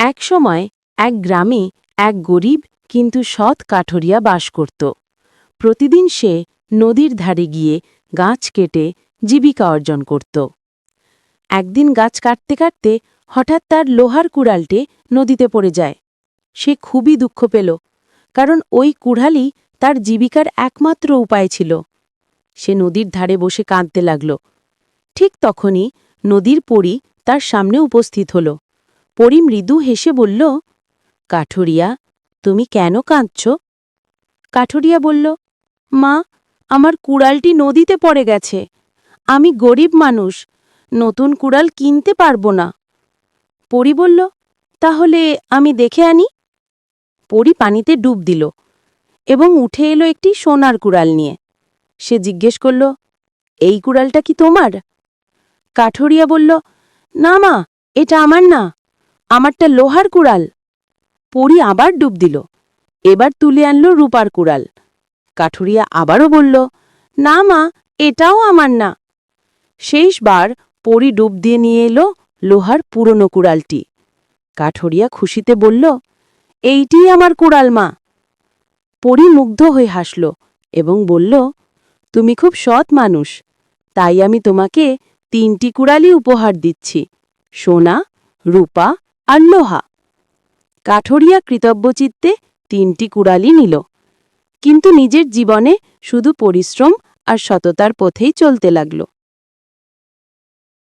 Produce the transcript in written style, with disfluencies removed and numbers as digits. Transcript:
একসময় এক গ্রামে এক গরিব কিন্তু সৎ কাঠুরিয়া বাস করত। প্রতিদিন সে নদীর ধারে গিয়ে গাছ কেটে জীবিকা অর্জন করত। একদিন গাছ কাটতে কাটতে হঠাৎ তার লোহার কুড়ালটি নদীতে পড়ে যায়। সে খুবই দুঃখ পেল, কারণ ওই কুড়ালই তার জীবিকার একমাত্র উপায় ছিল। সে নদীর ধারে বসে কাঁদতে লাগল। ঠিক তখনই নদীর পরী তার সামনে উপস্থিত হল। পরী মৃদু হেসে বলল, কাঠুরিয়া, তুমি কেন কাঁদছ? কাঠুরিয়া বলল, মা, আমার কুড়ালটি নদীতে পড়ে গেছে। আমি গরিব মানুষ, নতুন কুড়াল কিনতে পারবো না। পরী বলল, তাহলে আমি দেখে আনি। পরী পানিতে ডুব দিল এবং উঠে এলো একটি সোনার কুড়াল নিয়ে। সে জিজ্ঞেস করল, এই কুড়ালটা কি তোমার? কাঠুরিয়া বলল, না মা, এটা আমার না, আমারটা লোহার কুড়াল। পরী আবার ডুব দিল, এবার তুলে আনল রূপার কুড়াল। কাঠুরিয়া আবারও বলল, না মা, এটাও আমার না। শেষবার পরী ডুব দিয়ে নিয়ে এলো লোহার পুরনো কুড়ালটি। কাঠুরিয়া খুশিতে বলল, এইটিই আমার কুড়াল মা। পরী মুগ্ধ হয়ে হাসল এবং বলল, তুমি খুব সৎ মানুষ, তাই আমি তোমাকে 3টি কুড়ালই উপহার দিচ্ছি, সোনা, রূপা আর লোহা। কাঠুরিয়া কৃতজ্ঞচিত্তে 3টি কুড়ালই নিল, কিন্তু নিজের জীবনে শুধু পরিশ্রম আর সততার পথেই চলতে লাগল।